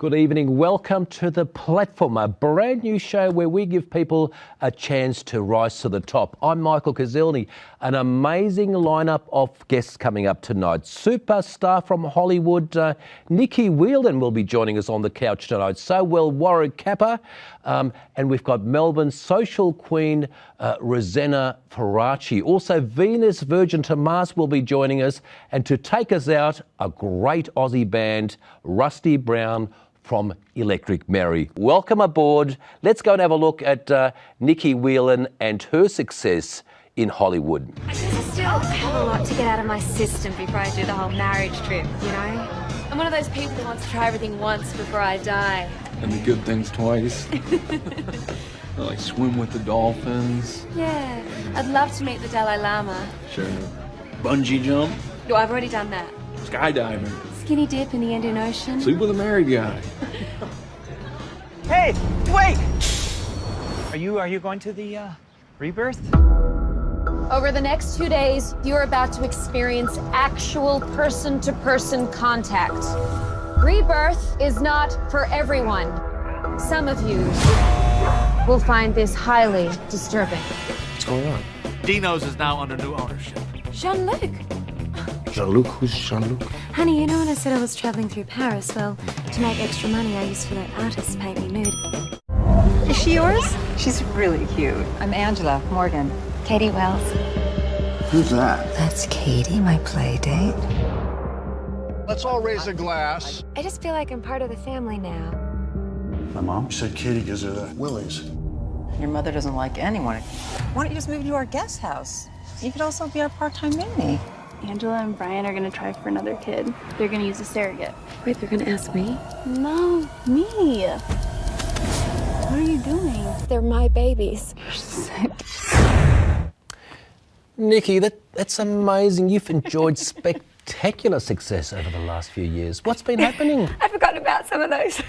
Good evening. Welcome to The Platform, a brand new show where we give people a chance to rise to the top. I'm Michael Kazilny. An amazing lineup of guests coming up tonight. Superstar from Hollywood, Nikki Whelan will be joining us on the couch tonight. So will Warwick Capper. And we've got Melbourne social queen, Rosanna Faraci. Also, Venus Virgin to Mars will be joining us. And to take us out, a great Aussie band, Rusty Brown from Electric Mary. Welcome aboard. Let's go and have a look at Nikki Whelan and her success in Hollywood. I guess I still have a lot to get out of my system before I do the whole marriage trip, you know? I'm one of those people who wants to try everything once before I die. And the good things twice. Like swim with the dolphins. Yeah, I'd love to meet the Dalai Lama. Sure. Bungee jump. No, I've already done that. Skydiving. Skinny dip in the Indian Ocean. Sleep with a married guy. Hey, wait! Are you going to the rebirth? Over the next 2 days, you're about to experience actual person-to-person contact. Rebirth is not for everyone. Some of you will find this highly disturbing. What's going on? Dino's is now under new ownership. Jean-Luc. Jean-Luc? Who's Jean-Luc? Honey, you know when I said I was traveling through Paris? Well, to make extra money, I used to let artists paint me nude. Is she yours? She's really cute. I'm Angela Morgan. Katie Wells. Who's that? That's Katie, my play date. Let's all raise a glass. I just feel like I'm part of the family now. My mom? She said Katie gives her the willies. Your mother doesn't like anyone. Why don't you just move into our guest house? You could also be our part-time nanny. Angela and Brian are gonna try for another kid. They're gonna use a surrogate. Wait, they're gonna ask me? No, me. What are you doing? They're my babies. Nikki, that's amazing. You've enjoyed spectacular success over the last few years. What's been happening? I forgot about some of those.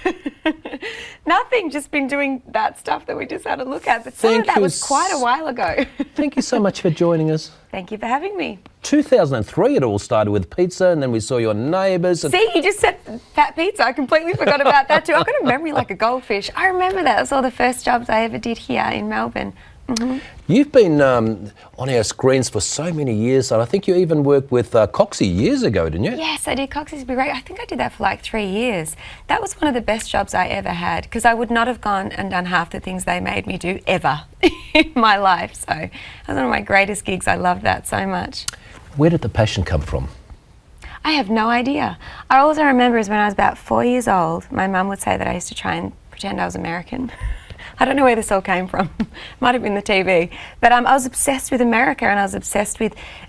Nothing, just been doing that stuff that we just had a look at. But some of that was quite a while ago. Thank you so much for joining us. Thank you for having me. 2003, it all started with pizza, and then we saw your neighbours. See, you just said Fat Pizza. I completely forgot about that too. I've got a memory like a goldfish. I remember that. It was all the first jobs I ever did here in Melbourne. Mm-hmm. You've been on our screens for so many years, and I think you even worked with Coxie years ago, didn't you? Yes, I did. Coxie's Be Great. I think I did that for like 3 years. That was one of the best jobs I ever had, because I would not have gone and done half the things they made me do ever in my life. So that was one of my greatest gigs. I loved that so much. Where did the passion come from? I have no idea. All I remember is when I was about 4 years old, my mum would say that I used to try and pretend I was American. I don't know where this all came from. Might have been the TV. But I was obsessed with America, and I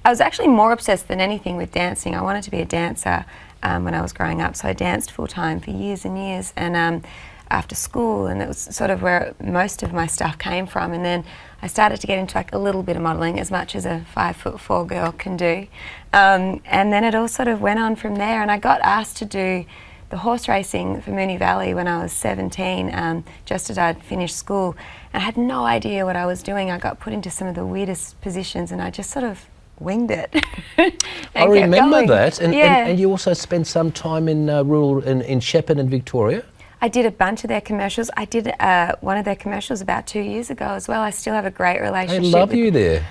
was actually more obsessed than anything with dancing. I wanted to be a dancer when I was growing up, so I danced full time for years and years, and after school, and it was sort of where most of my stuff came from. And then I started to get into like a little bit of modelling, as much as a 5'4" girl can do. And then it all sort of went on from there, and I got asked to do the horse racing for Moonee Valley when I was 17, just as I'd finished school. And I had no idea what I was doing. I got put into some of the weirdest positions, and I just sort of winged it. I remember that. Yeah. And you also spent some time in in Shepparton in Victoria. I did a bunch of their commercials. I did one of their commercials about 2 years ago as well. I still have a great relationship. They love you there.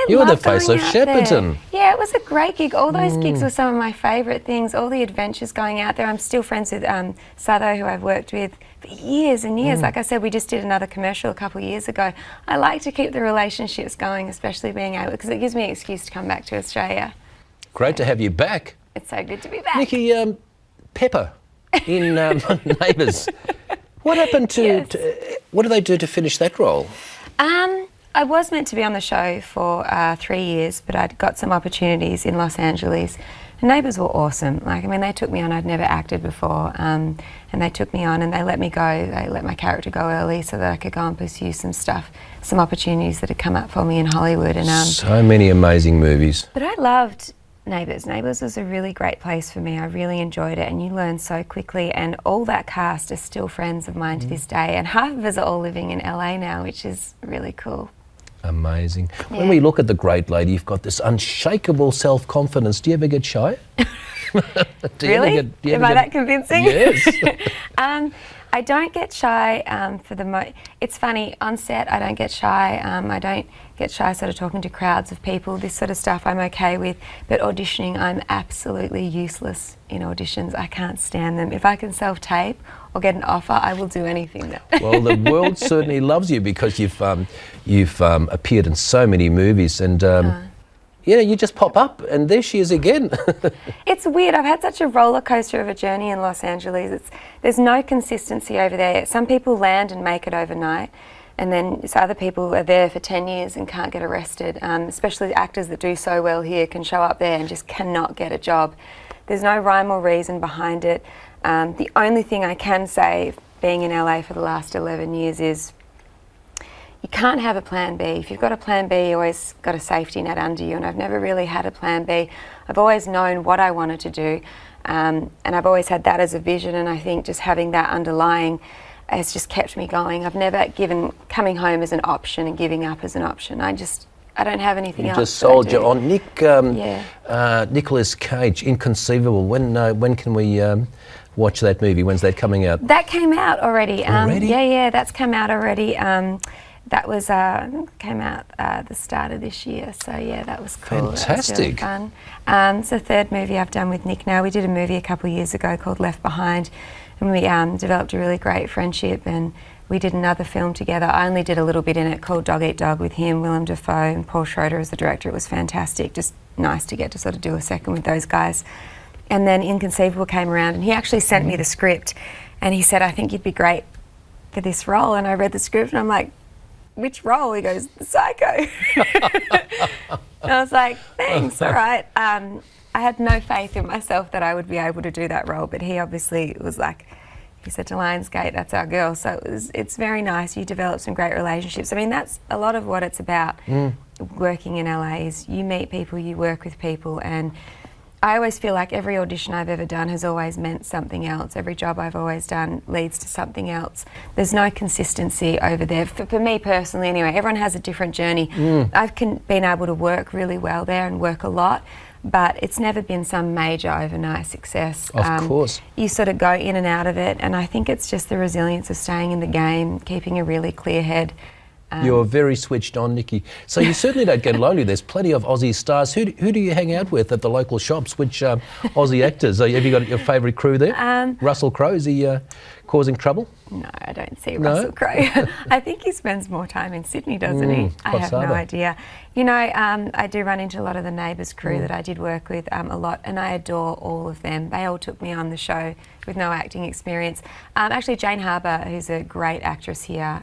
You're the face of Shepparton. Yeah, it was a great gig. All those gigs were some of my favourite things. All the adventures going out there. I'm still friends with Satho, who I've worked with for years and years. Like I said, we just did another commercial a couple of years ago. I like to keep the relationships going, especially being able, because it gives me an excuse to come back to Australia. Great to have you back. It's so good to be back. Nikki, Pepper in Neighbours. What happened to, what did they do to finish that role? I was meant to be on the show for 3 years, but I'd got some opportunities in Los Angeles. Neighbours were awesome. Like, I mean, they took me on. I'd never acted before, and they took me on, and they let me go. They let my character go early so that I could go and pursue some stuff, some opportunities that had come up for me in Hollywood. And so many amazing movies. But I loved Neighbours. Neighbours was a really great place for me. I really enjoyed it, and you learn so quickly, and all that cast are still friends of mine to this day, and half of us are all living in LA now, which is really cool. Amazing. Yeah. When we look at the great lady, you've got this unshakable self-confidence. Do you ever get shy? Do you ever Really? get- do you Am ever I get- that convincing? Yes. I don't get shy It's funny, on set I don't get shy. I don't get shy sort of talking to crowds of people. This sort of stuff I'm okay with, but auditioning I'm absolutely useless in auditions. I can't stand them. If I can self-tape or get an offer, I will do anything. Well, the world certainly loves you because you've appeared in so many movies, and you just pop up, and there she is again. It's weird. I've had such a roller coaster of a journey in Los Angeles. There's no consistency over there. Some people land and make it overnight, and then other people are there for 10 years and can't get arrested. Especially actors that do so well here can show up there and just cannot get a job. There's no rhyme or reason behind it. The only thing I can say, being in LA for the last 11 years, is you can't have a plan B. If you've got a plan B, you always got a safety net under you, and I've never really had a plan B. I've always known what I wanted to do, and I've always had that as a vision, and I think just having that underlying has just kept me going. I've never given coming home as an option and giving up as an option. I don't have anything else. You just sold that I your do. on. Nicolas Cage, Inconceivable. When can we watch that movie? When's that coming out? That came out already. Already? Yeah, that's come out already. That was came out the start of this year, so yeah, that was cool. Fantastic. That was really fun. It's the third movie I've done with Nick now. We did a movie a couple of years ago called Left Behind, and we developed a really great friendship, and we did another film together. I only did a little bit in it called Dog Eat Dog with him, Willem Dafoe and Paul Schroeder as the director. It was fantastic, just nice to get to sort of do a second with those guys. And then Inconceivable came around, and he actually sent me the script, and he said, I think you'd be great for this role. And I read the script, and I'm like, which role? He goes, Psycho. And I was like, thanks, all right. I had no faith in myself that I would be able to do that role, but he obviously was like, he said to Lionsgate, that's our girl. So it's very nice. You develop some great relationships. I mean, that's a lot of what it's about. Working in LA is you meet people, you work with people, and I always feel like every audition I've ever done has always meant something else. Every job I've always done leads to something else. There's no consistency over there. For me personally anyway, everyone has a different journey. I've been able to work really well there and work a lot, but it's never been some major overnight success. Of course. You sort of go in and out of it, and I think it's just the resilience of staying in the game, keeping a really clear head. You're very switched on, Nikki. So you certainly don't get lonely. There's plenty of Aussie stars. Who do you hang out with at the local shops? Which Aussie actors? Have you got your favourite crew there? Russell Crowe, is he causing trouble? No, I don't see Russell Crowe. I think he spends more time in Sydney, doesn't he? I have no idea. You know, I do run into a lot of the Neighbours crew that I did work with a lot, and I adore all of them. They all took me on the show with no acting experience. Actually, Jane Harbour, who's a great actress here,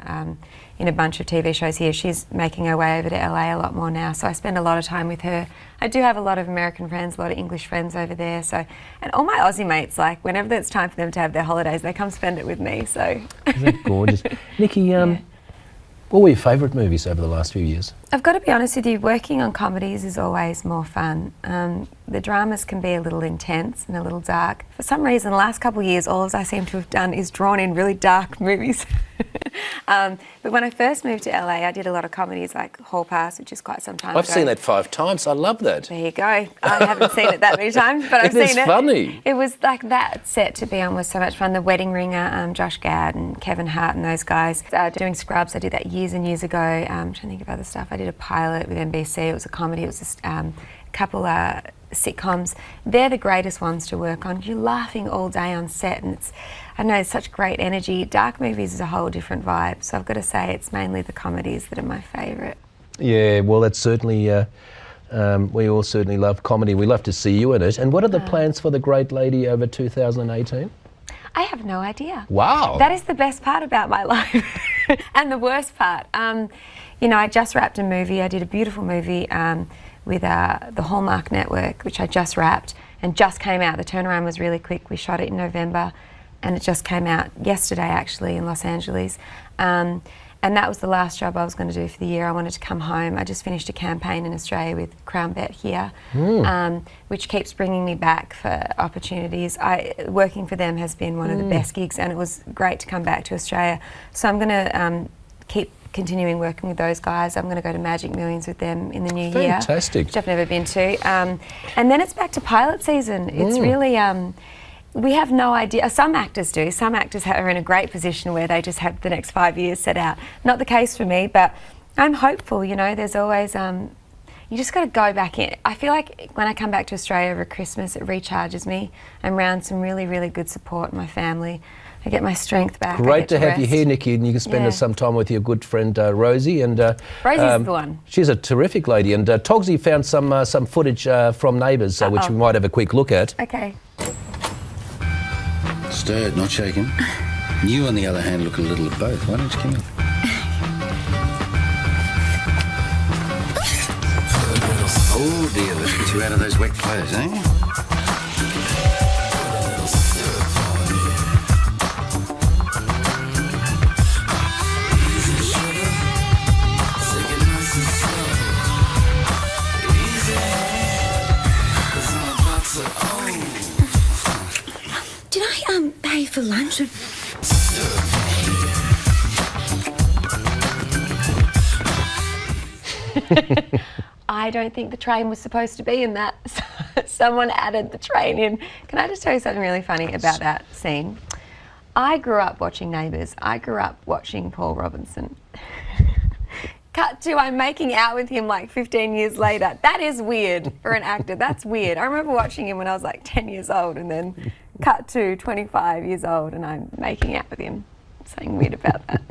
in a bunch of TV shows here, she's making her way over to LA a lot more now, so I spend a lot of time with her. I do have a lot of American friends, a lot of English friends over there, so, and all my Aussie mates, like whenever it's time for them to have their holidays, they come spend it with me, so. Isn't that gorgeous? Nikki, what were your favourite movies over the last few years? I've got to be honest with you, working on comedies is always more fun. The dramas can be a little intense and a little dark. For some reason, the last couple of years, all I seem to have done is drawn in really dark movies. But when I first moved to LA, I did a lot of comedies like Hall Pass, which is quite some time ago. I've seen that 5 times. I love that. There you go. I haven't seen it that many times, but I've seen it. It's funny. It was like that set to be on was so much fun. The Wedding Ringer, Josh Gad and Kevin Hart and those guys. Doing Scrubs, I did that years and years ago. I'm trying to think of other stuff. I did a pilot with NBC. It was a comedy. It was just a couple sitcoms. They're the greatest ones to work on. You're laughing all day on set, and I know it's such great energy. Dark movies is a whole different vibe, so I've got to say it's mainly the comedies that are my favourite. Yeah, well, that's certainly, we all certainly love comedy. We love to see you in it. And what are the plans for The Great Lady over 2018? I have no idea. Wow. That is the best part about my life. And the worst part, you know, I just wrapped a movie. I did a beautiful movie with the Hallmark Network, which I just wrapped and just came out. The turnaround was really quick. We shot it in November and it just came out yesterday actually in Los Angeles. And that was the last job I was going to do for the year. I wanted to come home. I just finished a campaign in Australia with Crown Bet here, which keeps bringing me back for opportunities. Working for them has been one of the best gigs, and it was great to come back to Australia. So I'm going to keep continuing working with those guys. I'm going to go to Magic Millions with them in the new year. Fantastic. Which I've never been to. And then it's back to pilot season. It's really, we have no idea. Some actors do. Some actors are in a great position where they just have the next 5 years set out. Not the case for me, but I'm hopeful, you know. There's always, you just got to go back in. I feel like when I come back to Australia over Christmas, it recharges me. I'm around some really, really good support in my family. I get my strength back. Great to have you rest. here, Nikki, and you can spend some time with your good friend Rosie. And Rosie's the one. She's a terrific lady. And Togsy found some footage from Neighbours, which we might have a quick look at. Okay. Stirred, not shaken. You, on the other hand, look a little of both. Why don't you come in? Oh dear, let's get you out of those wet clothes, eh? Did I pay for lunch? I don't think the train was supposed to be in that. Someone added the train in. Can I just tell you something really funny about that scene? I grew up watching Neighbours. I grew up watching Paul Robinson. Cut to I'm making out with him like 15 years later. That is weird for an actor. That's weird. I remember watching him when I was like 10 years old, and then cut to 25 years old and I'm making out with him. Something weird about that.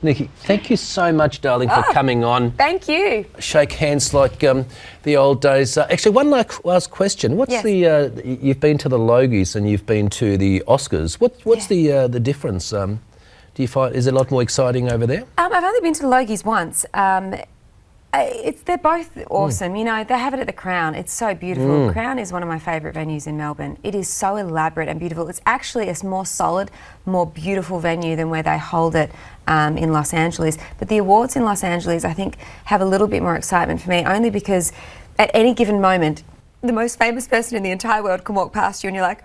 Nikki, thank you so much, darling, for coming on. Thank you. Shake hands like the old days. Actually, one last question. What's you've been to the Logies and you've been to the Oscars. What's the difference? Do you find, is it a lot more exciting over there? I've only been to the Logies once. They're both awesome. You know, they have it at the Crown. It's so beautiful. Crown is one of my favourite venues in Melbourne. It is so elaborate and beautiful. It's actually a more solid, more beautiful venue than where they hold it in Los Angeles. But the awards in Los Angeles, I think, have a little bit more excitement for me, only because at any given moment, the most famous person in the entire world can walk past you and you're like,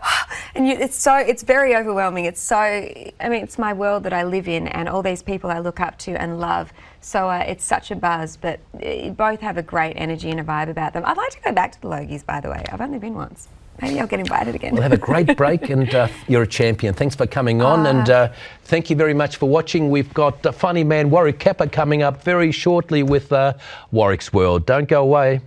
and it's very overwhelming. It's my world that I live in and all these people I look up to and love. So it's such a buzz, but both have a great energy and a vibe about them. I'd like to go back to the Logies, by the way. I've only been once. Maybe I'll get invited again. We'll have a great break and you're a champion. Thanks for coming on and thank you very much for watching. We've got funny man Warwick Capper coming up very shortly with Warwick's World. Don't go away.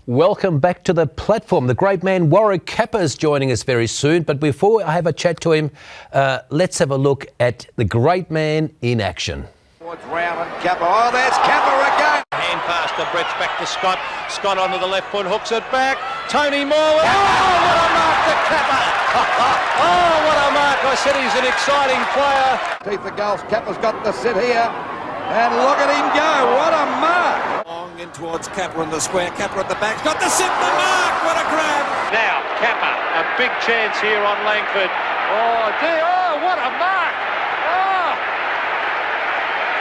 Welcome back to the platform. The great man Warwick Capper is joining us very soon. But before I have a chat to him, let's have a look at the great man in action. Towards Round and Capper. Oh, there's Capper again. Hand pass to Brett's back to Scott. Scott onto the left foot, hooks it back. Tony Moore. Oh, what a mark to Capper. Oh, what a mark. I said he's an exciting player. Teeth the goals. Capper's got to sit here. And look at him go. What a mark. Long in towards Capper in the square. Capper at the back. Got the simple mark. What a grab. Now, Capper, a big chance here on Langford. Oh, dear. Oh, what a mark. Oh.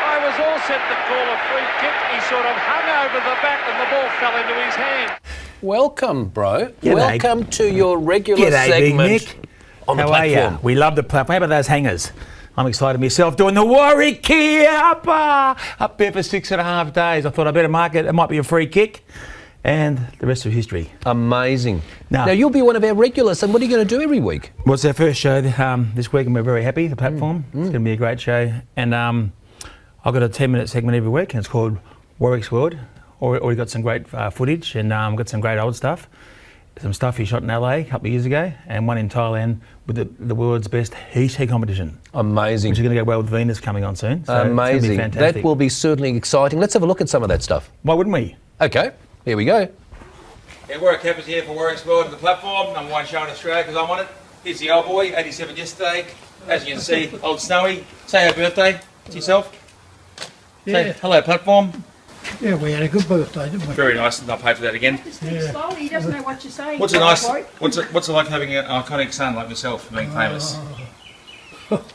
I was all set to call a free kick. He sort of hung over the back and the ball fell into his hand. Welcome, bro. G'day. Welcome to your regular G'day, segment Big Nick. on the How platform. are you? We love the platform. How about those hangers? I'm excited myself doing the Warwick Capper up there for 6.5 days. I thought I'd better mark it. It might be a free kick. And the rest of history. Amazing. No. Now, you'll be one of our regulars, and what are you going to do every week? Well, it's our first show this week, and we're very happy, the platform. It's going to be a great show. And I've got a 10-minute segment every week, and it's called Warwick's World. Already got some great footage, and got some great old stuff. Some stuff he shot in LA a couple of years ago, and one in Thailand with the world's best heat competition. Amazing. Which is going to go well with Venus coming on soon. So Amazing. It's going to be fantastic. That will be certainly exciting. Let's have a look at some of that stuff. Why wouldn't we? Okay, here we go. Yeah, Warwick Capper's here for Warwick's World on the platform. #1 show in Australia because I'm on it. Here's the old boy, 87 yesterday. As you can see, old Snowy. Say happy birthday to yourself. Yeah. Say hello, platform. Yeah, we had a good birthday, didn't we? Very nice, and I'll pay for that again. Slowly, he doesn't know what you're saying. What's it like having an iconic son like myself being famous?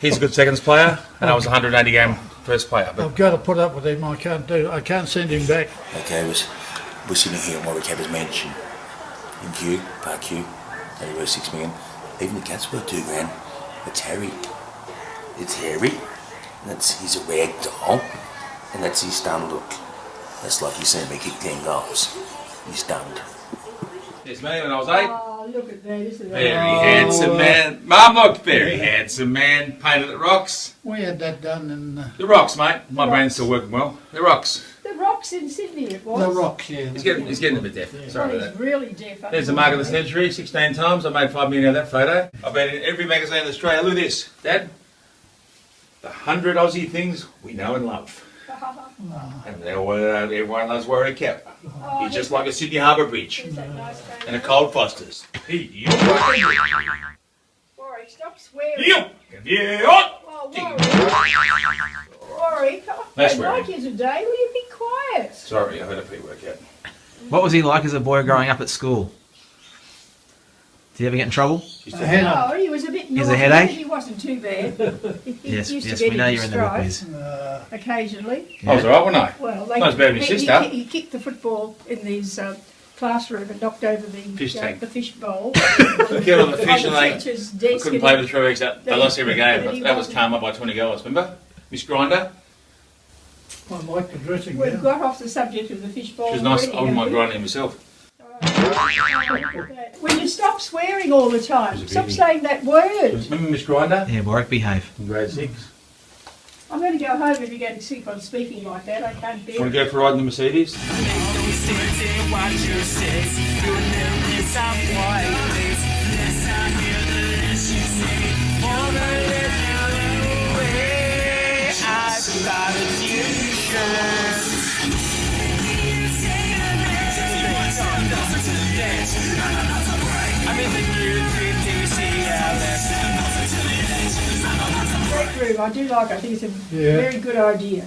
He's a good seconds player, and I was a 180 game first player. But I've got to put up with him. I can't send him back. Okay, we're sitting here at Warwick Capper's mansion. in Kew, Park Kew, only worth $6 million. Even the cat's worth $2 grand. It's Harry. It's Harry. He's a rag doll, and that's his stunned look. That's like you seen me kick 10 goals. He's stunned. It's me when I was 8. Oh, look at that, isn't it? Very handsome man. Mum, look, very handsome man. Painted at Rocks. We had that done in The Rocks, mate. My brain's still working well. The Rocks. The Rocks in Sydney it was. the Rocks, yeah. He's getting a bit deaf. Sorry Well, about he's that. really deaf. There's the mark of the century, 16 times. I made $5 million out of that photo. I've been in every magazine in Australia. Look at this, Dad. The 100 Aussie things we know and love. And everyone loves Warwick Cap. He's just like a Sydney Harbour Bridge and a Cold Foster's. Warwick, stop swearing. Yeah. Oh, Warwick, That's I swearing. like you today. Will you be quiet? Sorry, I had a pre-workout. What was he like as a boy growing up at school? Did he ever get in trouble? No, he was a bit naughty. Is a headache? He wasn't too bad. He Yes, used yes, to get we know in you're in the stride whippies. occasionally. I was alright, wasn't I? Well, Not as bad as your sister. He kicked the football in his classroom and knocked over the Fish tank. the fish bowl. Get on the fish and they teacher's I desk couldn't and play he- for 3 weeks. They lost every game. But that was karma by 20 goals, remember? Miss Grinder? I like the dressing We've down. got off the subject of the fish bowl. She was nice. I already, wouldn't mind haven't we? grinding myself. Will you stop swearing all the time? It was a Stop beauty. saying that word. Remember Miss Grinder? Yeah, Warwick, behave. In grade 6. I'm going to go home if you get sick on speaking like that. I can't bear Want it. to go for a ride in the Mercedes? Break room, I do like. I think it's a very good idea.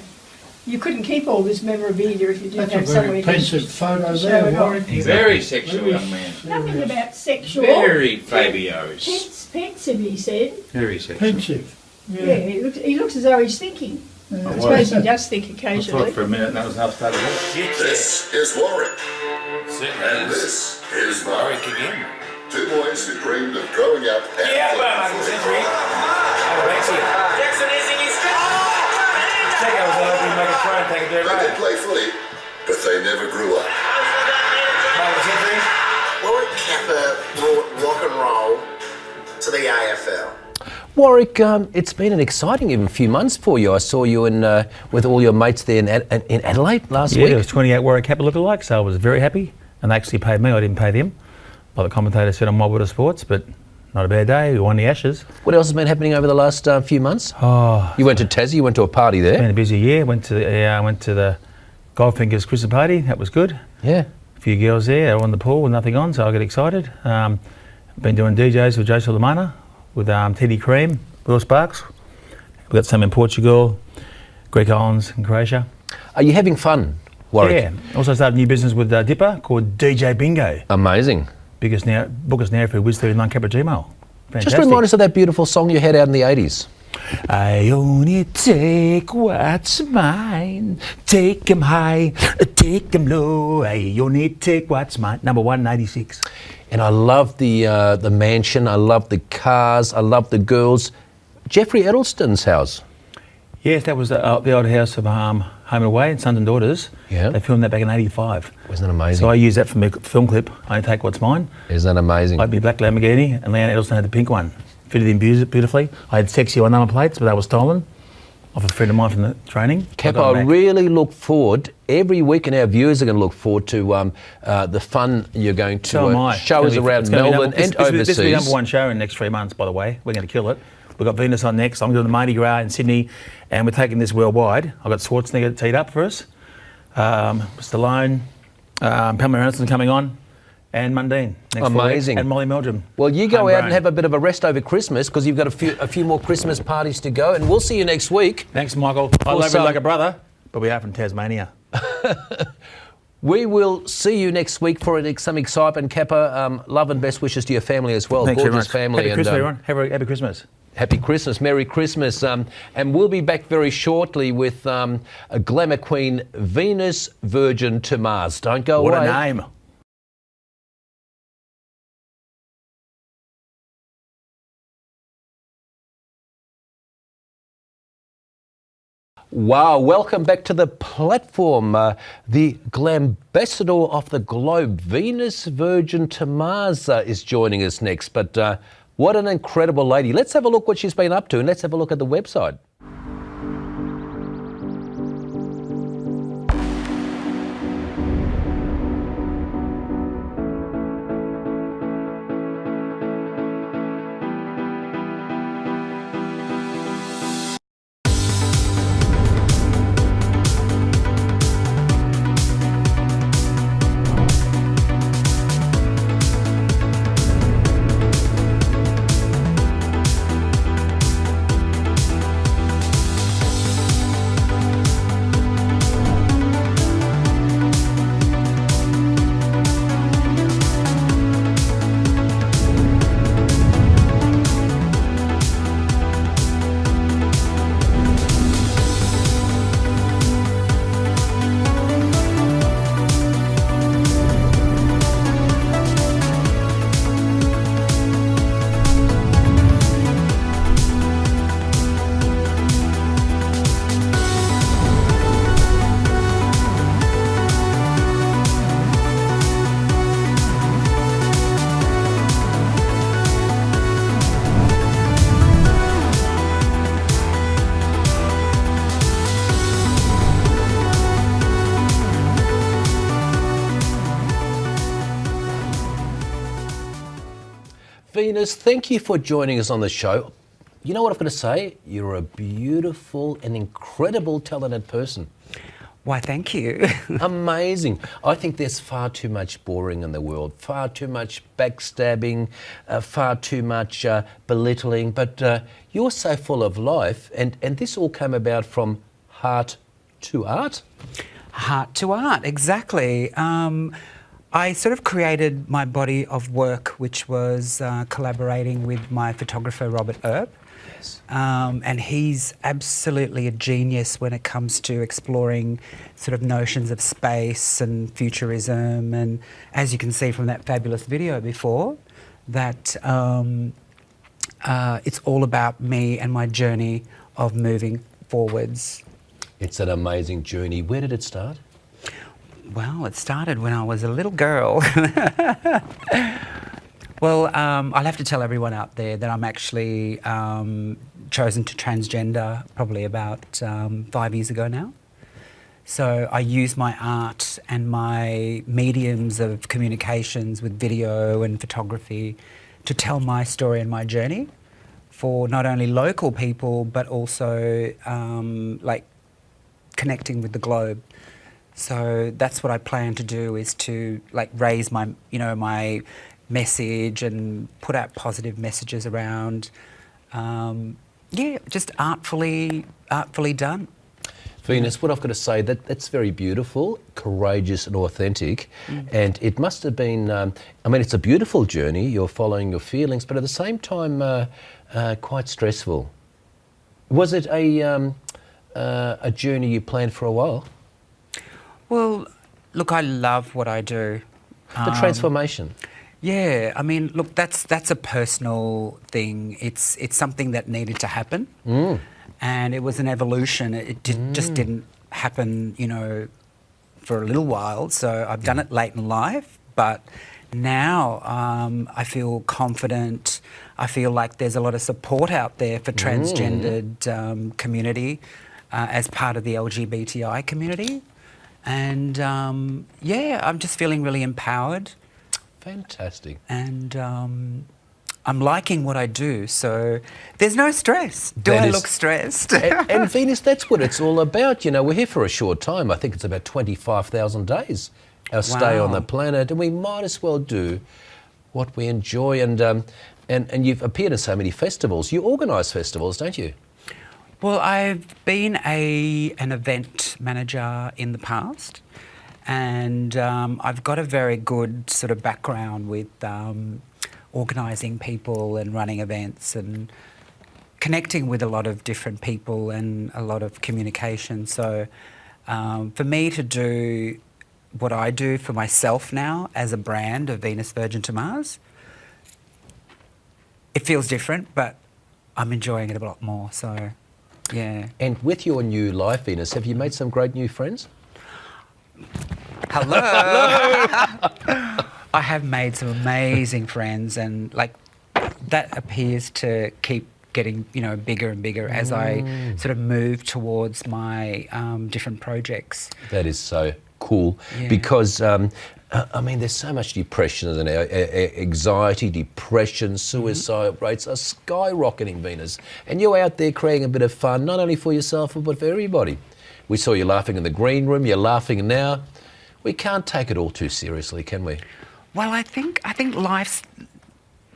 You couldn't keep all this memorabilia if you didn't That's a have somewhere very to pensive photo show there, it off. Warwick. Very sexual young man. Nothing about sexual. Very Fabios. Pensive, he said. Very sexual. Pensive. Yeah, he looks as though he's thinking. I was. suppose he does think I thought occasionally. for a minute and that was half start of it. This is Warwick. And this is Mark. again. Two boys who dreamed of growing up and Jackson is in his Check out was over and make a try and take a dirt They did ride. play footy, but they never grew up. Warwick Kappa brought rock and roll to the AFL. Warwick, it's been an exciting few months for you. I saw you with all your mates there in Adelaide last Yeah, week. there was 28 Warwick Kappa lookalikes, so I was very happy. And they actually paid me, I didn't pay them. Like the commentator said on My Water Sports, but not a bad day. We won the Ashes. What else has been happening over the last few months? Oh, You went to Tassie, you went to a party it's been there. a busy year. Went to the Goldfingers Christmas party. That was good. Yeah. A few girls there on the pool with nothing on, so I got excited. Been doing DJs with Joe Salamana, with Teddy Cream, Will Sparks. We've got some in Portugal, Greg Owens in Croatia. Are you having fun, Warwick? Yeah. Also started a new business with Dipper called DJ Bingo. Amazing. Book us now for Wiz 39 Kappa Gmail. Fantastic. Just remind us of that beautiful song you had out in the 80s. I only take what's mine, take 'em high, take 'em low, I only take what's mine. Number 1 in 86. And I love the mansion, I love the cars, I love the girls. Jeffrey Edelston's house. Yes, that was the old house of Home and Away and Sons and Daughters. Yeah. They filmed that back in 85. Wasn't that amazing? So I used that for my film clip, I only take what's mine. Isn't that amazing? I had my black Lamborghini and Leanne Edelston had the pink one. Fitted in beautifully. I had sexy one number plates, but they were stolen off a friend of mine from the training. Cap, got 'em I back. really look forward, every week, and our viewers are going to look forward to the fun you're going to So am I. show us It's gonna be- around it's gonna be Melbourne number- and this will overseas. be number one show in the next 3 months, by the way. We're going to kill it. We've got Venus on next. I'm doing the Mardi Gras in Sydney, and we're taking this worldwide. I've got Schwarzenegger teed up for us. Stallone, Pamela Anderson coming on, and Mundine. Next 4 weeks, Amazing. and Molly Meldrum. Well, you go out Homegrown. and have a bit of a rest over Christmas because you've got a few more Christmas parties to go, and we'll see you next week. Thanks, Michael. I love you like a brother, but we are from Tasmania. We will see you next week for some excitement. Kappa, love and best wishes to your family as well. Thanks very Gorgeous much. family. Happy and, Christmas, everyone. Happy Christmas. Happy Christmas, Merry Christmas. And we'll be back very shortly with a glamour queen, Venus Virgin to Mars. Don't go What away. a name. Wow, welcome back to the platform. The glambassador of the globe, Venus Virgin Tamaz, is joining us next. But what an incredible lady. Let's have a look what she's been up to, and let's have a look at the website. Venus, thank you for joining us on the show. You know what I've got to say? You're a beautiful and incredible talented person. Why, thank you. Amazing. I think there's far too much boring in the world, far too much backstabbing, far too much belittling, but you're so full of life, and this all came about from heart to art? Heart to art, exactly. I sort of created my body of work, which was collaborating with my photographer, Robert Earp. Yes. And he's absolutely a genius when it comes to exploring sort of notions of space and futurism. And as you can see from that fabulous video before, that it's all about me and my journey of moving forwards. It's an amazing journey. Where did it start? Well, it started when I was a little girl. Well, I'll have to tell everyone out there that I'm actually chosen to transgender probably about 5 years ago now. So I use my art and my mediums of communications with video and photography to tell my story and my journey for not only local people, but also like connecting with the globe. So that's what I plan to do, is to like raise my, my message and put out positive messages around. Just artfully done. Venus, what I've got to say, that's very beautiful, courageous and authentic. And it must have been, it's a beautiful journey. You're following your feelings, but at the same time, quite stressful. Was it a journey you planned for a while? Well, look, I love what I do. The transformation. Yeah, look, that's a personal thing. It's something that needed to happen, and it was an evolution. It just didn't happen, for a little while. So I've done it late in life, but now I feel confident. I feel like there's a lot of support out there for transgendered community as part of the LGBTI community. And I'm just feeling really empowered. Fantastic. And I'm liking what I do, so there's no stress. Do I look stressed? and Venus, that's what it's all about. We're here for a short time. I think it's about 25,000 days, our stay on the planet, and we might as well do what we enjoy. And you've appeared in so many festivals. You organise festivals, don't you? Well, I've been an event manager in the past, and I've got a very good sort of background with organising people and running events and connecting with a lot of different people and a lot of communication. So for me to do what I do for myself now as a brand of Venus Virgin Tamaz, it feels different, but I'm enjoying it a lot more. So Yeah. And with your new life, Venus, have you made some great new friends? Hello. I have made some amazing friends, and like that appears to keep getting, you know, bigger and bigger as I sort of move towards my different projects. That is so cool because, I mean, there's so much depression and anxiety, depression, suicide rates are skyrocketing, Venus. And you're out there creating a bit of fun, not only for yourself, but for everybody. We saw you laughing in the green room, you're laughing now. We can't take it all too seriously, can we? Well, I think life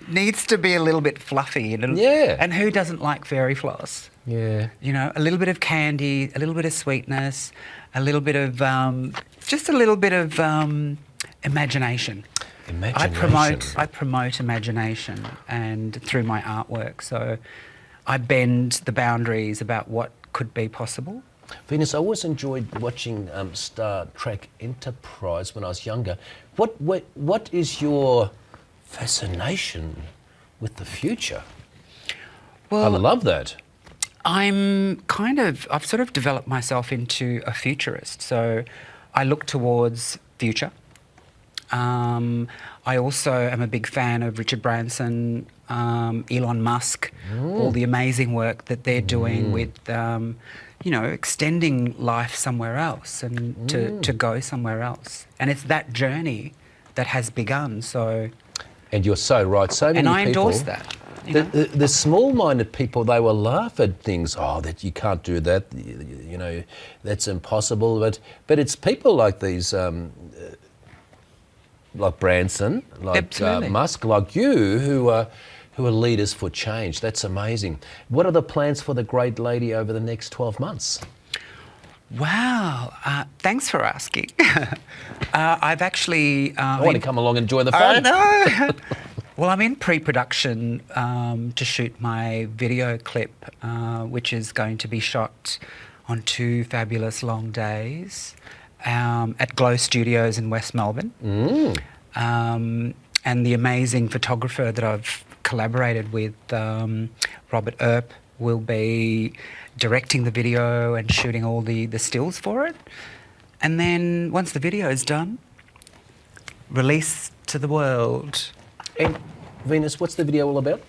needs to be a little bit fluffy. Yeah. And who doesn't like fairy floss? Yeah. You know, a little bit of candy, a little bit of sweetness, a little bit of, just a little bit of imagination. I promote imagination and through my artwork. So I bend the boundaries about what could be possible. Venus, I always enjoyed watching Star Trek Enterprise when I was younger. What is your fascination with the future? Well, I love that. I've sort of developed myself into a futurist. So I look towards future. I also am a big fan of Richard Branson, Elon Musk, all the amazing work that they're doing with, you know, extending life somewhere else and to go somewhere else. And it's that journey that has begun. So, and you're so right. So many people. And I endorse that. The small-minded people, they will laugh at things. Oh, that you can't do that. You know, that's impossible. But it's people like these, like Branson, like Musk, like you, who are leaders for change. That's amazing. What are the plans for the great lady over the next 12 months? Wow, thanks for asking. I've actually... I want to come along and join the fun. I know. Well, I'm in pre-production to shoot my video clip, which is going to be shot on 2 fabulous long days at Glow Studios in West Melbourne. And the amazing photographer that I've collaborated with, Robert Earp, will be directing the video and shooting all the stills for it. And then once the video is done, release to the world. And Venus, what's the video all about?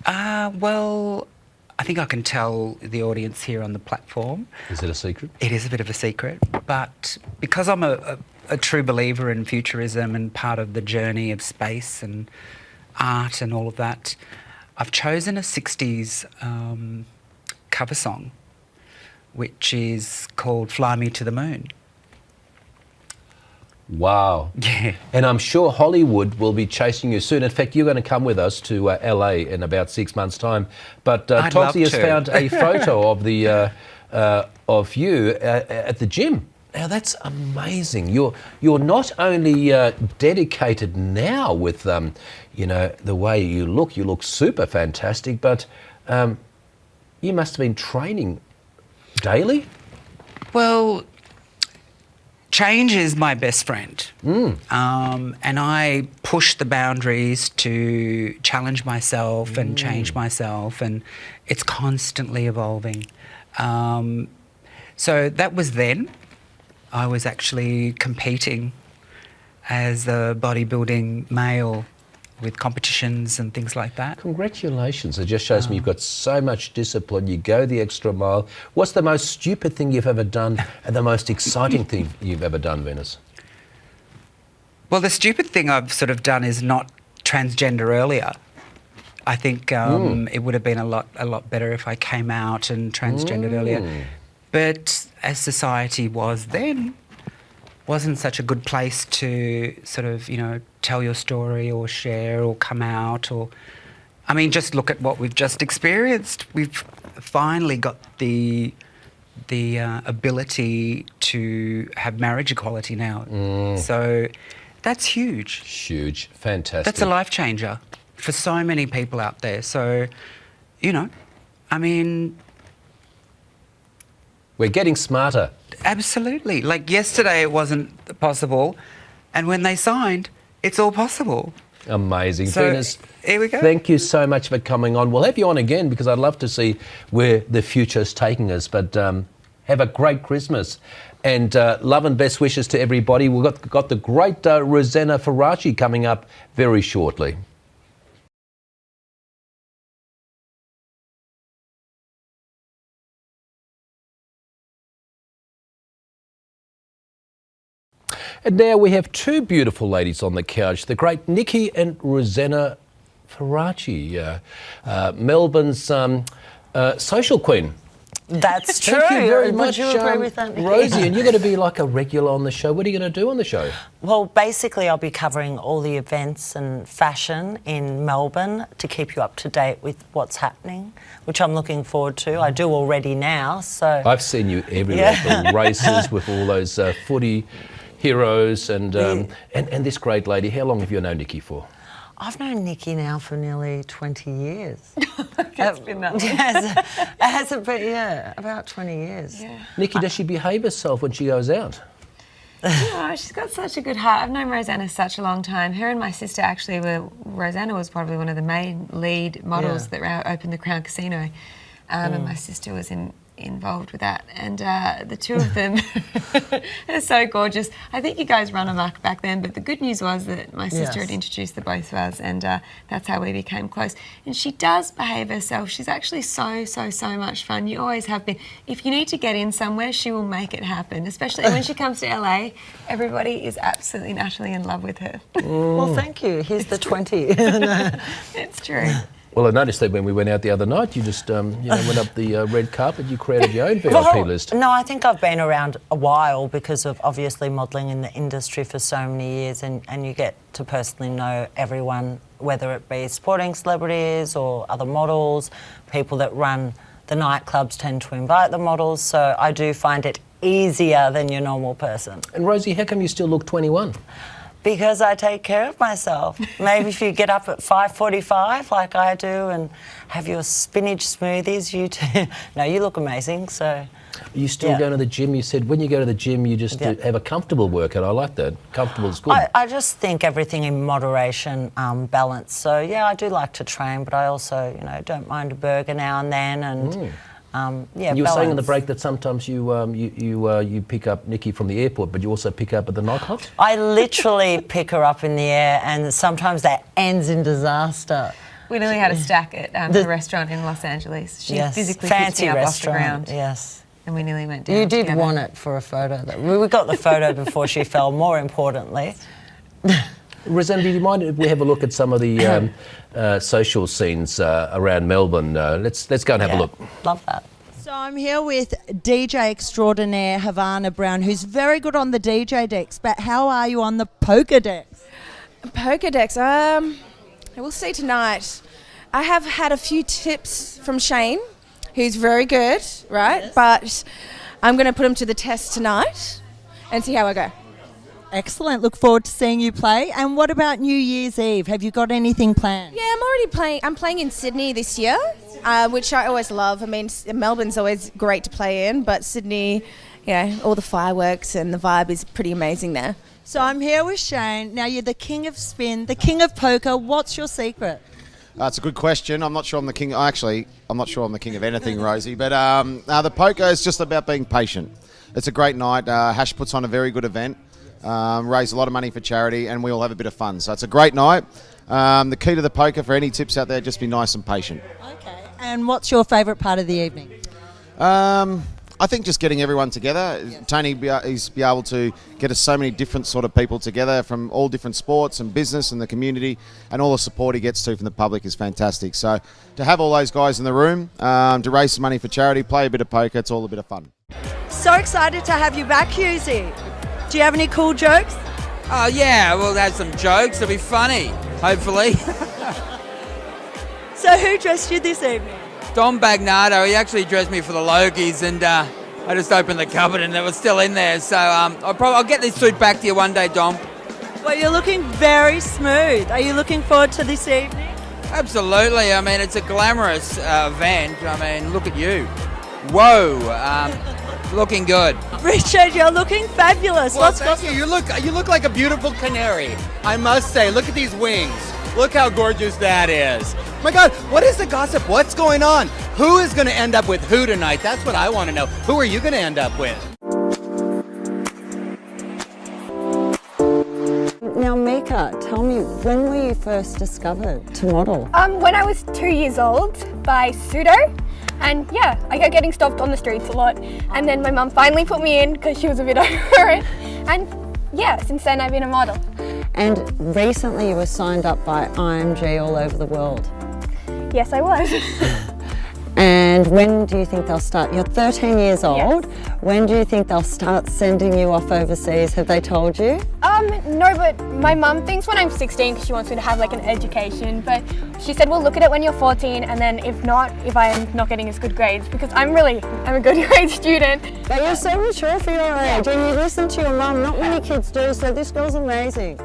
Well, I think I can tell the audience here on the platform. Is it a secret? It is a bit of a secret, but because I'm a true believer in futurism and part of the journey of space and art and all of that, I've chosen a 60s cover song, which is called Fly Me to the Moon. Wow. Yeah. And I'm sure Hollywood will be chasing you soon. In fact, you're going to come with us to LA in about 6 months' time. But Togsy has found a photo of the of you at the gym. Now that's amazing. You're not only dedicated now with you know, the way you look super fantastic, but you must have been training daily. Well, change is my best friend. And I push the boundaries to challenge myself and change myself, and it's constantly evolving. So that was then. I was actually competing as a bodybuilding male with competitions and things like that. Congratulations. It just shows me you've got so much discipline. You go the extra mile. What's the most stupid thing you've ever done and the most exciting thing you've ever done, Venus? Well, the stupid thing I've sort of done is not transgender earlier. I think it would have been a lot better if I came out and transgendered earlier. But as society was then, wasn't such a good place to sort of, you know, tell your story or share or come out or... I mean, just look at what we've just experienced. We've finally got the ability to have marriage equality now. So that's huge. Huge. Fantastic. That's a life changer for so many people out there. So, you know, I mean... We're getting smarter. Absolutely. Like yesterday it wasn't possible, and when they signed, it's all possible. Amazing. So, Venus, here we go. thank you so much for coming on. We'll have you on again because I'd love to see where the future's taking us. But have a great Christmas. And love and best wishes to everybody. We've got the great Rosanna Faraci coming up very shortly. And now we have two beautiful ladies on the couch, the great Nikki and Rosanna Faraci, Melbourne's social queen. That's true. Thank you very Would much, you agree with that, Nikki? Rosie, and you're going to be like a regular on the show. What are you going to do on the show? Well, basically, I'll be covering all the events and fashion in Melbourne to keep you up to date with what's happening, which I'm looking forward to. I do already now, so... I've seen you everywhere, the races with all those footy heroes and this great lady. How long have you known Nikki for? I've known Nikki now for nearly 20 years. It's been that long. Yes, it hasn't been, yeah, about 20 years. Yeah. Nikki, does she behave herself when she goes out? Oh, she's got such a good heart. I've known Rosanna such a long time. Her and my sister actually were... Rosanna was probably one of the main lead models that opened the Crown Casino. And my sister was involved with that. And the two of them are so gorgeous. I think you guys run amok back then, but the good news was that my sister had introduced the both of us, and that's how we became close. And she does behave herself. She's actually so much fun. You always have been. If you need to get in somewhere, she will make it happen, especially when she comes to LA. Everybody is absolutely utterly in love with her. Well, thank you. Here's the 20. It's true. Well, I noticed that when we went out the other night, you just went up the red carpet. You created your own VIP list. No, I think I've been around a while because of obviously modelling in the industry for so many years, and you get to personally know everyone, whether it be sporting celebrities or other models. People that run the nightclubs tend to invite the models, so I do find it easier than your normal person. And Rosie, how come you still look 21? Because I take care of myself. Maybe if you get up at 5:45 like I do and have your spinach smoothies, you too. No, you look amazing, so... Are you still going to the gym? You said when you go to the gym, you just have a comfortable workout. I like that. Comfortable is good. I just think everything in moderation, balance. So, yeah, I do like to train, but I also, don't mind a burger now and then, and... you were saying in the break that sometimes you pick up Nikki from the airport, but you also pick her up at the nightclub? I literally pick her up in the air, and sometimes that ends in disaster. We nearly had a stack at the restaurant in Los Angeles. She physically picked me up off the ground. Yes. And we nearly went down. You did together. want it for a photo. We got the photo before she fell, more importantly. Rosanna, do you mind if we have a look at some of the social scenes around Melbourne? Let's go and have a look. Love that. So I'm here with DJ extraordinaire Havana Brown, who's very good on the DJ decks, but how are you on the poker decks? Poker decks, we'll see tonight. I have had a few tips from Shane, who's very good, right? Yes. But I'm going to put him to the test tonight and see how I go. Excellent. Look forward to seeing you play. And what about New Year's Eve? Have you got anything planned? Yeah, I'm already playing. I'm playing in Sydney this year, which I always love. I mean, Melbourne's always great to play in, but Sydney, all the fireworks and the vibe is pretty amazing there. So I'm here with Shane. Now you're the king of spin, the king of poker. What's your secret? That's a good question. I'm not sure I'm the king. Actually, I'm not sure I'm the king of anything, Rosie. But the poker is just about being patient. It's a great night. Hash puts on a very good event. Raise a lot of money for charity, and we all have a bit of fun. So it's a great night. The key to the poker, for any tips out there, just be nice and patient. Okay. And what's your favourite part of the evening? I think just getting everyone together. Tony is be able to get us so many different sort of people together from all different sports and business and the community, and all the support he gets from the public is fantastic. So to have all those guys in the room, to raise some money for charity, play a bit of poker, it's all a bit of fun. So excited to have you back, Hughesy. Do you have any cool jokes? Oh yeah, we'll have some jokes. It'll be funny, hopefully. So who dressed you this evening? Dom Bagnardo, he actually dressed me for the Logies, and I just opened the cupboard and it was still in there. So I'll get this suit back to you one day, Dom. Well, you're looking very smooth. Are you looking forward to this evening? Absolutely. I mean, it's a glamorous event. I mean, look at you. Whoa. Looking good. Richard, you're looking fabulous. Well, thank you. You look like a beautiful canary. I must say, look at these wings. Look how gorgeous that is. My God, what is the gossip? What's going on? Who is going to end up with who tonight? That's what I want to know. Who are you going to end up with? Now, Mika, tell me, when were you first discovered to model? When I was 2 years old by Pseudo. And yeah, I kept getting stopped on the streets a lot. And then my mum finally put me in because she was a bit over it. And yeah, since then I've been a model. And recently you were signed up by IMG all over the world. Yes, I was. And when do you think they'll start? You're 13 years old. Yes. When do you think they'll start sending you off overseas? Have they told you? No, but my mum thinks when I'm 16 because she wants me to have like an education. But she said we'll look at it when you're 14, and then if I'm not getting as good grades, because I'm a good grade student. But you're so mature for your age, and you listen to your mum. Not many kids do, so this girl's amazing.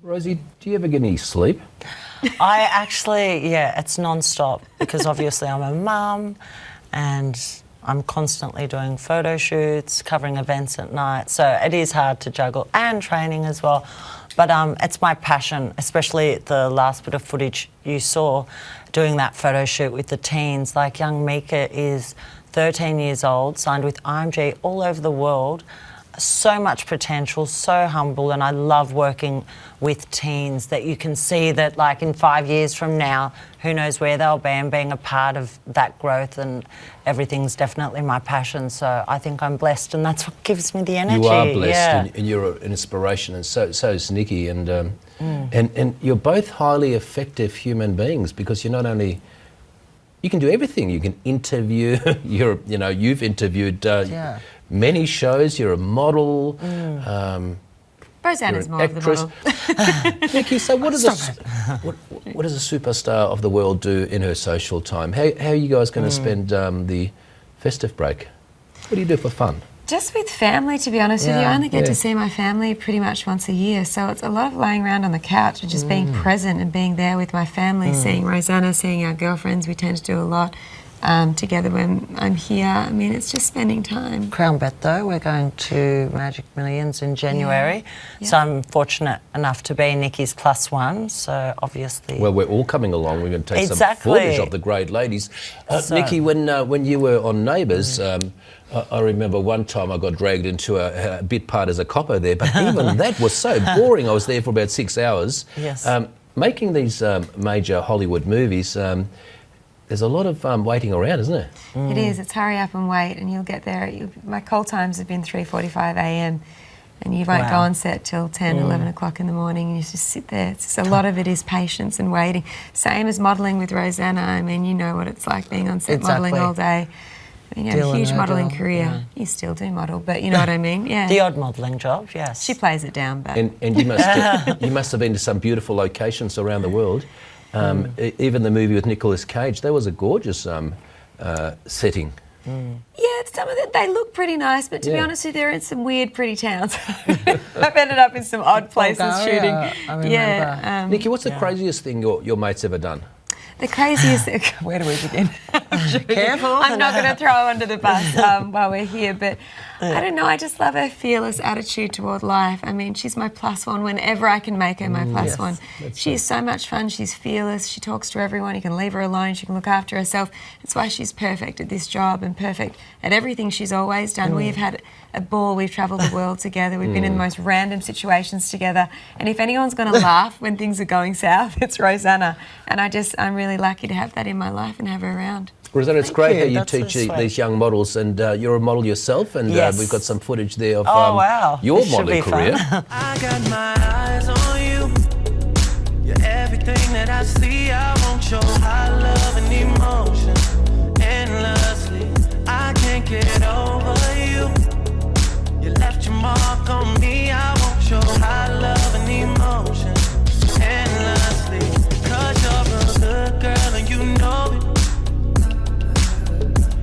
Rosie, do you ever get any sleep? I actually, it's non-stop because obviously I'm a mum and I'm constantly doing photo shoots, covering events at night, so it is hard to juggle, and training as well. But it's my passion, especially the last bit of footage you saw, doing that photo shoot with the teens. Like young Mika is 13 years old, signed with IMG all over the world. So much potential, so humble, and I love working with teens that you can see that like in 5 years from now, who knows where they'll be, and being a part of that growth and everything's definitely my passion. So I think I'm blessed, and that's what gives me the energy. You are blessed, and you're an inspiration, and so is Nikki, and you're both highly effective human beings because you're not only, you can do everything. You can interview. You've interviewed many shows. You're a model. Rosanna's you're more an actress. of the model. Nikki, so what does a superstar of the world do in her social time? How are you guys going to spend the festive break? What do you do for fun? Just with family, to be honest with you. I only get to see my family pretty much once a year, so it's a lot of laying around on the couch and just being present and being there with my family, seeing Rosanna, seeing our girlfriends. We tend to do a lot together when I'm here. I mean, it's just spending time. Crown Bet though, we're going to Magic Millions in January, so I'm fortunate enough to be Nikki's +1, so obviously... Well, we're all coming along. We're going to take some footage of the great ladies. Nikki, when you were on Neighbours, I remember one time I got dragged into a bit part as a copper there, but even that was so boring. I was there for about 6 hours. Yes. Making these major Hollywood movies, there's a lot of waiting around, isn't there? It is. It's hurry up and wait, and you'll get there. My call times have been 3:45 a.m. and you won't go on set till 10, 11 o'clock in the morning, and you just sit there. It's just a lot of it is patience and waiting. Same as modelling with Rosanna. I mean, you know what it's like being on set modelling all day. You know, a huge modelling career. You still do model, but you know what I mean? Yeah. The odd modelling job, yes. She plays it down, but... And you must have been to some beautiful locations around the world. Even the movie with Nicolas Cage, that was a gorgeous setting. Yeah, some of them, they look pretty nice, but to be honest with you, they're in some weird, pretty towns. I've ended up in some odd places shooting. Nikki, what's the craziest thing your mate's ever done? The craziest thing, where do we begin? Careful. I'm not going to throw her under the bus while we're here, but I don't know, I just love her fearless attitude toward life. I mean, she's my +1 whenever I can make her my +1. She's so much fun, she's fearless, she talks to everyone, you can leave her alone, she can look after herself. That's why she's perfect at this job and perfect at everything she's always done. We've had a ball, we've travelled the world together, we've been in the most random situations together, and if anyone's going to laugh when things are going south, it's Rosanna. And I'm really lucky to have that in my life and have her around. Rosanna, it's great how you teach these young models, and you're a model yourself, and we've got some footage there of your modelling career. I got my eyes on you. You're everything that I see. I want your high love and emotion endlessly. I can't get over you. You left your mark on me. I want your high love and emotion endlessly. 'Cause you're a good girl and you know it.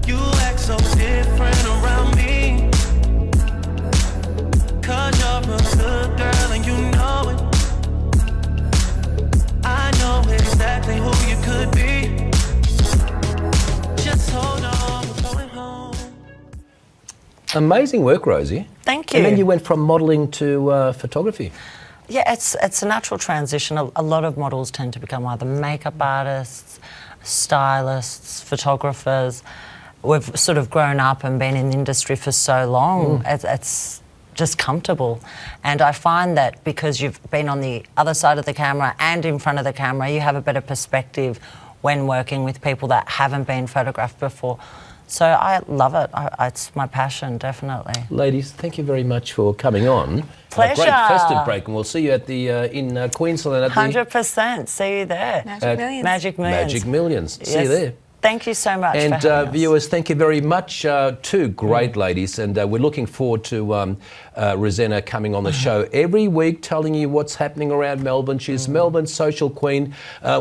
You act so different around me. 'Cause you're a good girl and you know it. I know exactly who you could be. Just hold on, we're going home. Amazing work, Rosie. Thank you. And then you went from modelling to photography. Yeah, it's a natural transition. A lot of models tend to become either makeup artists, stylists, photographers. We've sort of grown up and been in the industry for so long. It's just comfortable. And I find that because you've been on the other side of the camera and in front of the camera, you have a better perspective when working with people that haven't been photographed before. So I love it. It's my passion, definitely. Ladies, thank you very much for coming on. Pleasure. A great festive break, and we'll see you at the in Queensland at 100%. See you there. Magic Millions. Magic Millions. Magic Millions. See you Yes. there. Thank you so much for And having us. viewers, thank you very much. Two great ladies, and we're looking forward to Rosanna coming on the show every week, telling you what's happening around Melbourne. She's Melbourne's social queen.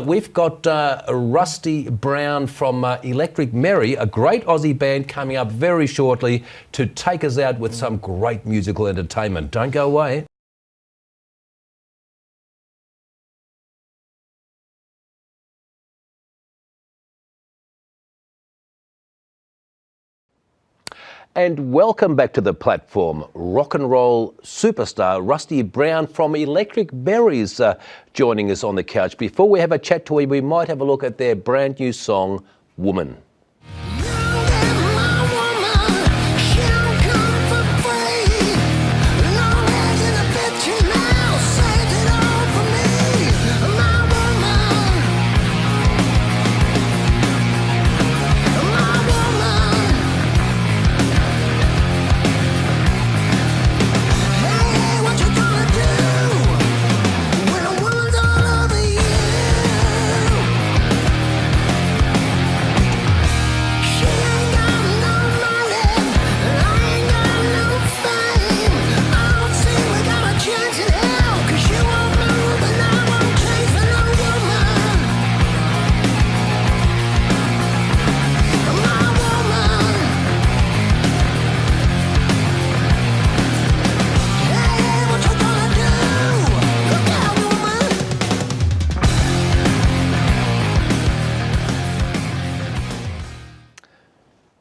We've got Rusty Brown from Electric Mary, a great Aussie band, coming up very shortly to take us out with some great musical entertainment. Don't go away. And welcome back to the platform. Rock and roll superstar Rusty Brown from Electric Berries joining us on the couch. Before we have a chat to him, we might have a look at their brand new song, Woman.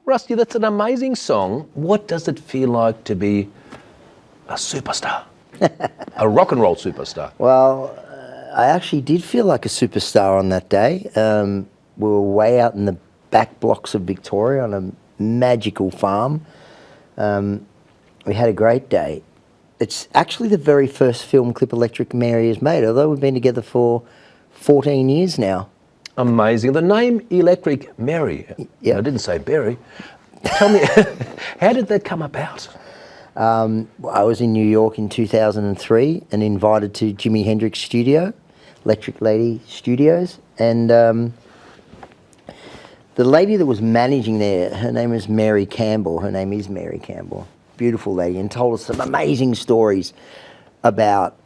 Rusty, that's an amazing song. What does it feel like to be a superstar? A rock and roll superstar? Well, I actually did feel like a superstar on that day. We were way out in the back blocks of Victoria on a magical farm. We had a great day. It's actually the very first film clip Electric Mary has made, although we've been together for 14 years now. Amazing. The name Electric Mary. I didn't say Berry. Tell me, how did that come about? I was in New York in 2003 and invited to Jimi Hendrix Studio, Electric Lady Studios, and the lady that was managing there, her name is Mary Campbell. Her name is Mary Campbell. Beautiful lady, and told us some amazing stories about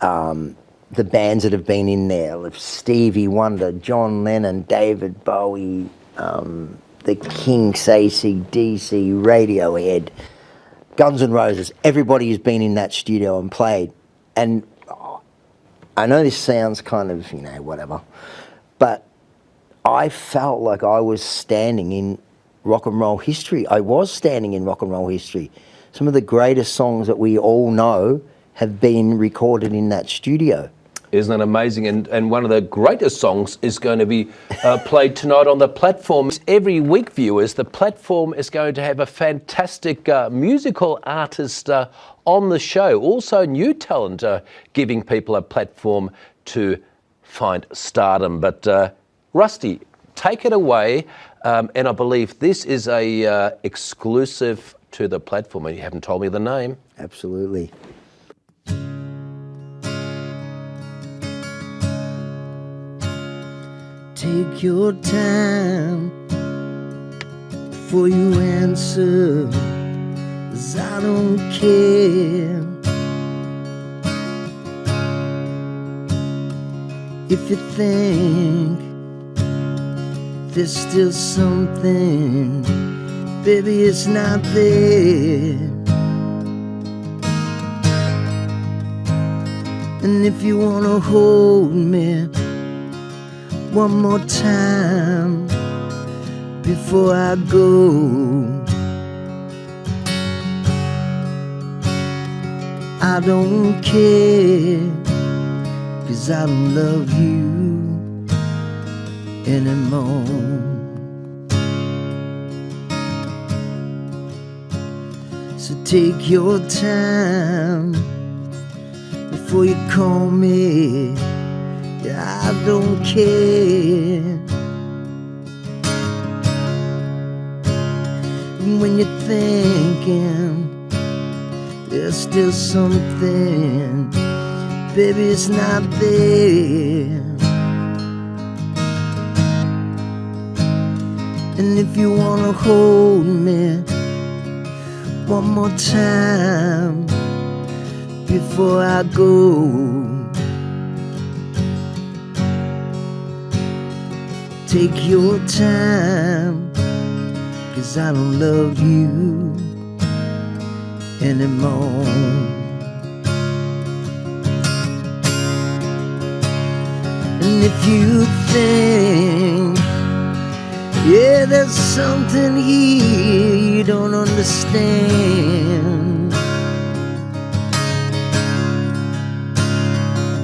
the bands that have been in there, like Stevie Wonder, John Lennon, David Bowie, the Kinks, AC/DC, Radiohead, Guns N' Roses. Everybody has been in that studio and played. And I know this sounds kind of, whatever, but I felt like I was standing in rock and roll history. I was standing in rock and roll history. Some of the greatest songs that we all know have been recorded in that studio. Isn't that amazing? And one of the greatest songs is going to be played tonight on the platform. Every week, viewers, the platform is going to have a fantastic musical artist on the show. Also, new talent giving people a platform to find stardom. But Rusty, take it away. And I believe this is a exclusive to the platform. You haven't told me the name. Absolutely. Take your time before you answer, 'cause I don't care. If you think there's still something, baby, it's not there. And if you wanna hold me one more time before I go, I don't care 'cause I don't love you anymore. So take your time before you call me. Yeah, I don't care. And when you're thinking there's still something, baby, it's not there. And if you wanna hold me one more time before I go, take your time, 'cause I don't love you anymore. And if you think, yeah, there's something here you don't understand,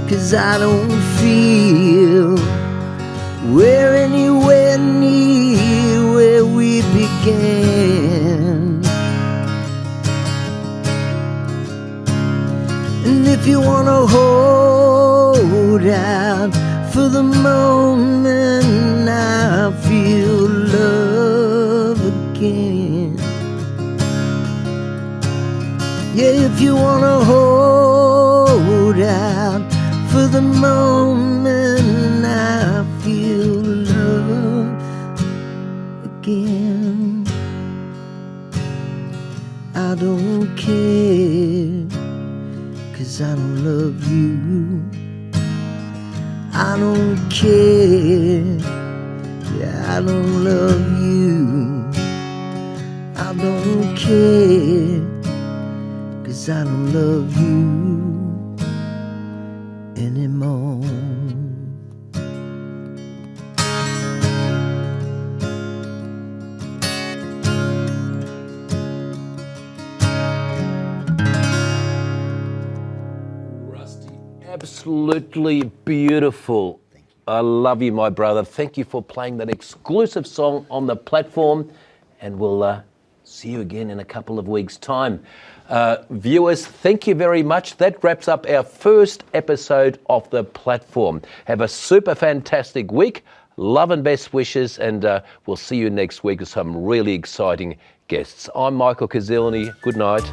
'cause I don't feel we're anywhere near where we began. And if you wanna hold out for the moment I feel love again, yeah, if you wanna hold out for the moment I feel love again, I don't care, 'cause I don't love you. I don't care, yeah, I don't love you. I don't care, 'cause I don't love you anymore. Absolutely beautiful. I love you, my brother. Thank you for playing that exclusive song on the platform, and we'll see you again in a couple of weeks' time. Viewers, thank you very much. That wraps up our first episode of the platform. Have a super fantastic week. Love and best wishes, and we'll see you next week with some really exciting guests. I'm Michael Kazilny. Good night.